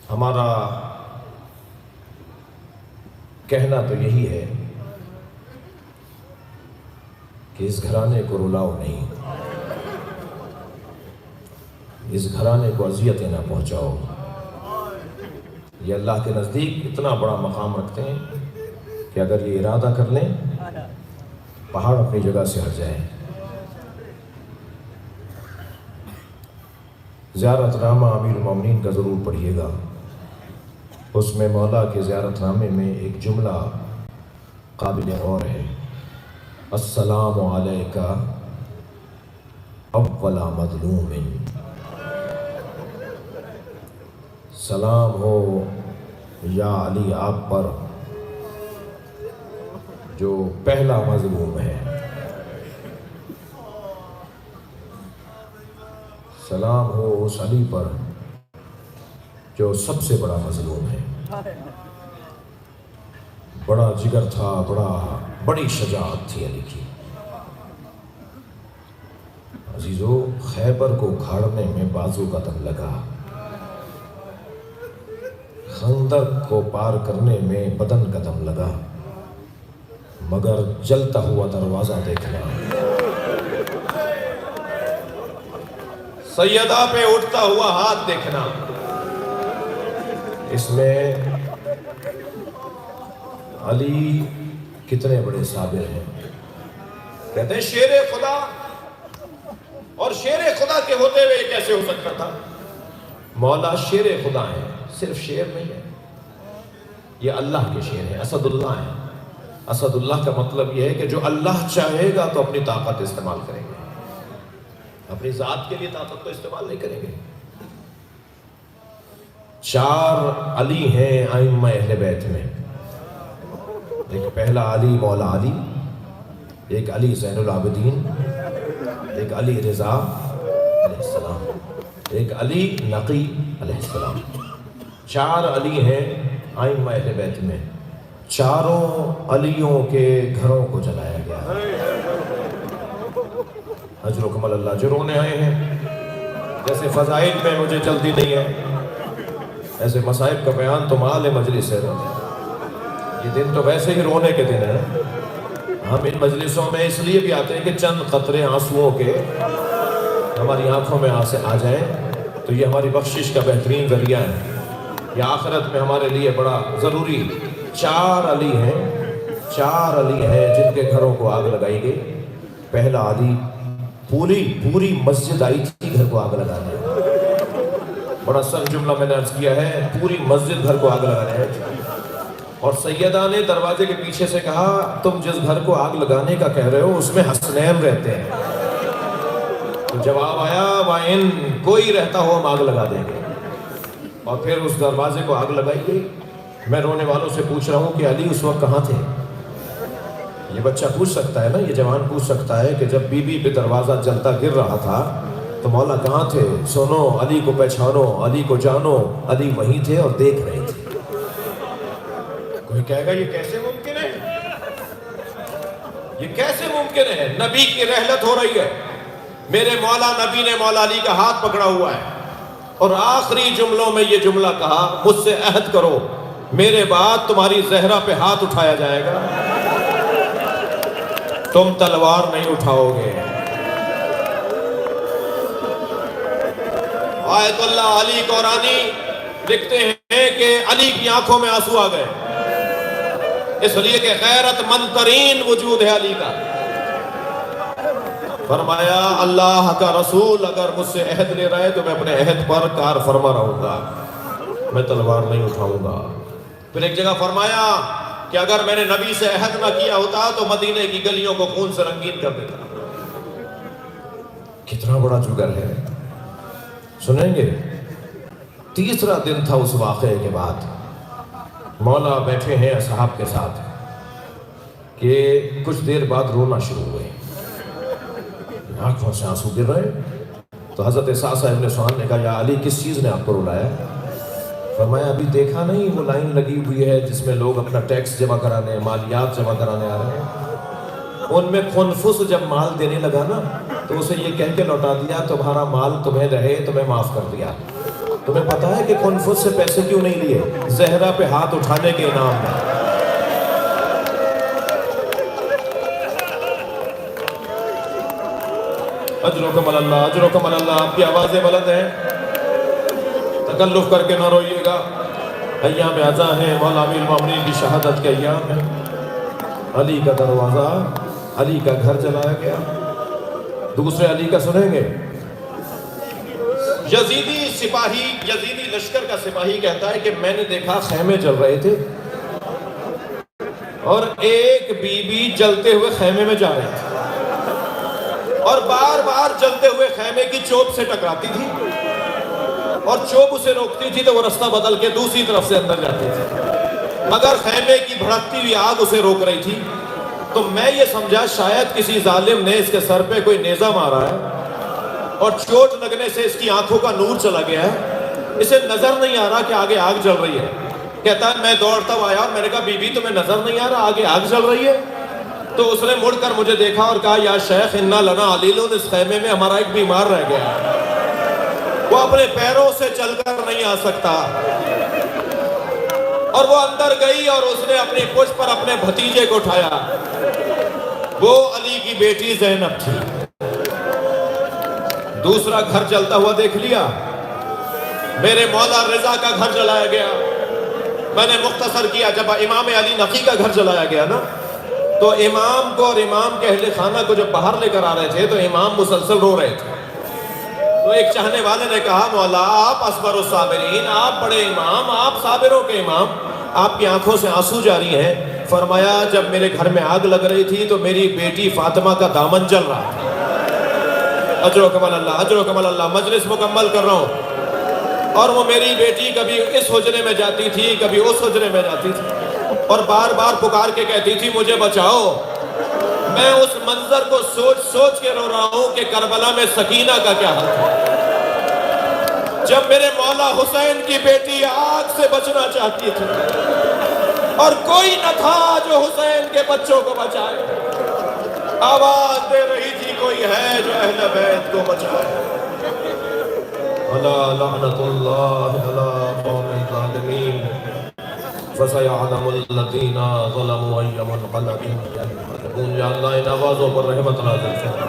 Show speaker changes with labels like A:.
A: ہمارا کہنا تو یہی ہے کہ اس گھرانے کو رلاؤ نہیں، اس گھرانے کو اذیتیں نہ پہنچاؤ۔ یہ اللہ کے نزدیک اتنا بڑا مقام رکھتے ہیں کہ اگر یہ ارادہ کر لیں پہاڑ اپنی جگہ سے ہٹ جائیں۔ زیارت نامہ امیر المومنین کا ضرور پڑھیے گا، اس میں مولا کے زیارت نامے میں ایک جملہ قابل غور ہے: السلام علیکہ اول مظلوم، سلام ہو یا علی آپ پر جو پہلا مظلوم ہے، سلام ہو اس علی پر جو سب سے بڑا مظلوم ہے۔ بڑا جگر تھا، بڑی شجاعت تھی علی کی۔ عزیزو، خیبر کو کھاڑنے میں بازو کا دم لگا، خندق کو پار کرنے میں بدن کا دم لگا، مگر جلتا ہوا دروازہ دیکھنا، سیدہ پہ اٹھتا ہوا ہاتھ دیکھنا، اس میں علی کتنے بڑے صابر ہیں۔ کہتے ہیں شیر خدا، اور شیر خدا کے ہوتے ہوئے کیسے ہو سکتا تھا؟ مولا شیر خدا ہے، صرف شیر نہیں ہے، یہ اللہ کے شیر ہیں، اسد اللہ ہیں۔ اسد اللہ کا مطلب یہ ہے کہ جو اللہ چاہے گا تو اپنی طاقت استعمال کریں گے، اپنی ذات کے لیے طاقت تو استعمال نہیں کریں گے۔ 4 علی ہیں ائمہ اہل بیت میں، ایک پہلا علی مولا علی، ایک علی زین العابدین، ایک علی رضا علیہ السلام، ایک علی نقی علیہ السلام۔ 4 علی ہیں ائمہ اہل بیت میں، چاروں علیوں کے گھروں کو جلایا گیا۔ اجرکم اللہ، جو رونے آئے ہیں، جیسے فضائل میں مجھے جلدی نہیں ہے، ایسے مصائب کا بیان تو مال مجلس ہے۔ یہ دن تو ویسے ہی رونے کے دن ہیں، ہم ان مجلسوں میں اس لیے بھی آتے ہیں کہ چند قطرے آنسوؤں کے ہماری آنکھوں میں آ جائیں، تو یہ ہماری بخشش کا بہترین ذریعہ ہے، یہ آخرت میں ہمارے لیے بڑا ضروری۔ 4 علی ہیں جن کے گھروں کو آگ لگائی گئی۔ پہلا علی، پوری مسجد آئی تھی گھر کو آگ لگانے، بڑا سخت جملہ میں نے عرض کیا ہے، پوری مسجد گھر کو آگ لگانے ہے۔ اور سیدہ نے دروازے کے پیچھے سے کہا تم جس گھر کو آگ لگانے کا کہہ رہے ہو اس میں حسنین رہتے ہیں۔ تو جواب آیا وَإِن کوئی رہتا ہو ہم آگ لگا دیں گے۔ اور پھر اس دروازے کو آگ لگائی گئی۔ میں رونے والوں سے پوچھ رہا ہوں کہ علی اس وقت کہاں تھے؟ یہ بچہ پوچھ سکتا ہے نا، یہ جوان پوچھ سکتا ہے کہ جب بی بی پہ دروازہ جلتا گر رہا تھا تو مولا کہاں تھے؟ سنو، علی کو پہچانو، علی کو جانو، علی وہیں تھے اور دیکھ رہے تھے۔ کوئی کہے گا یہ کیسے ممکن ہے؟ یہ کیسے ممکن ہے؟ نبی کی رحلت ہو رہی ہے، میرے مولا نبی نے مولا علی کا ہاتھ پکڑا ہوا ہے، اور آخری جملوں میں یہ جملہ کہا مجھ سے عہد کرو میرے بعد تمہاری زہرا پہ ہاتھ اٹھایا جائے گا، تم تلوار نہیں اٹھاؤ گے۔ آیت اللہ علی قرآنی لکھتے ہیں کہ علی کی آنکھوں میں آنسو آ گئے، اس لیے کہ غیرت مند ترین وجود ہے علی کا۔ فرمایا اللہ کا رسول اگر مجھ سے عہد لے رہا ہے تو میں اپنے عہد پر کار فرما رہوں گا، میں تلوار نہیں اٹھاؤں گا۔ پھر ایک جگہ فرمایا کہ اگر میں نے نبی سے عہد نہ کیا ہوتا تو مدینے کی گلیوں کو خون سے رنگین کر دیتا۔ کتنا بڑا جگر ہے، سنیں گے؟ تیسرا دن تھا اس واقعے کے بعد، مولا بیٹھے ہیں اصحاب کے ساتھ کہ کچھ دیر بعد رونا شروع ہوئے، آنکھوں سے آنسو گر رہے۔ تو حضرت سعصع ابن سہیل نے کہا یا علی کس چیز نے آپ کو رلایا؟ فرمایا ابھی دیکھا نہیں وہ لائن لگی ہوئی ہے جس میں لوگ اپنا ٹیکس جمع کرانے، مالیات جمع کرانے آ رہے ہیں، ان میں خنفس جب مال دینے لگا نا تو اسے یہ کہہ کے لوٹا دیا تمہارا مال تمہیں رہے، تمہیں معاف کر دیا، تمہیں پتا ہے کہ کنفوس سے پیسے کیوں نہیں لیے؟ زہرا پہ ہاتھ اٹھانے کے انعام میں۔ اجرکم اللہ، اجرکم اللہ۔ آپ کی آوازیں بلند ہیں، تکلف کر کے نہ روئیے گا۔ ایام عزا ہیں، مولا امیر المومنین کی شہادت کے ایام ہیں۔ علی کا دروازہ، علی کا گھر جلایا گیا۔ دوسرے علی کا سنیں گے؟ یزیدی سپاہی، یزیدی لشکر کا سپاہی کہتا ہے کہ میں نے دیکھا خیمے جل رہے تھے اور ایک بی بی جلتے ہوئے خیمے میں جا رہی تھی اور بار بار جلتے ہوئے خیمے کی چوب سے ٹکراتی تھی اور چوب اسے روکتی تھی تو وہ رستہ بدل کے دوسری طرف سے اندر جاتی تھی، مگر خیمے کی بھڑکتی ہوئی آگ اسے روک رہی تھی۔ تو میں یہ سمجھا شاید کسی ظالم نے اس کے سر پہ کوئی نیزہ مارا ہے اور چوٹ لگنے سے اس کی آنکھوں کا نور چلا گیا ہے، اسے نظر نہیں آ رہا کہ آگے آگ جل رہی ہے۔ کہتا ہے میں دوڑتا ہوا آیا اور میں نے کہا بی بی تمہیں نظر نہیں آ رہا آگے آگ جل رہی ہے؟ تو اس نے مڑ کر مجھے دیکھا اور کہا یا شیخ انا لنا علیلون، اس خیمے میں ہمارا ایک بیمار رہ گیا ہے، وہ اپنے پیروں سے چل کر نہیں آ سکتا۔ اور وہ اندر گئی اور اس نے اپنی پشت پر اپنے بھتیجے کو اٹھایا، وہ علی کی بیٹی زینب تھی۔ دوسرا گھر جلتا ہوا دیکھ لیا، میرے مولا رضا کا گھر جلایا گیا۔ میں نے مختصر کیا، جب امام علی نقی کا گھر جلایا گیا نا تو امام کو اور امام کے اہل خانہ کو جب باہر لے کر آ رہے تھے تو امام مسلسل رو رہے تھے۔ تو ایک چاہنے والے نے کہا مولا آپ اصبر الصابرین، آپ بڑے امام، آپ صابروں کے امام، آپ کی آنکھوں سے آنسو جاری ہیں۔ فرمایا جب میرے گھر میں آگ لگ رہی تھی تو میری بیٹی فاطمہ کا دامن جل رہا تھا۔ اجرکم اللہ، اجرکم اللہ۔ مجلس مکمل کر رہا ہوں۔ اور وہ میری بیٹی کبھی اس حجرے میں جاتی تھی کبھی اس حجرے میں جاتی تھی اور بار بار پکار کے کہتی تھی مجھے بچاؤ۔ میں اس منظر کو سوچ سوچ کے رو رہا ہوں کہ کربلا میں سکینہ کا کیا حال تھا جب میرے مولا حسین کی بیٹی آگ سے بچنا چاہتی تھی اور کوئی نہ تھا جو حسین کے بچوں کو بچائے۔ آواز دے رہی تھی کوئی ہے جو اہل بیت کو بچائے۔ الا لعنت اللہ علی قوم الظالمین فسیعلم الذین ظلموا ای منقلب ینقلبون۔ یا اللہ ان آوازوں پر رحمت نازل فرما۔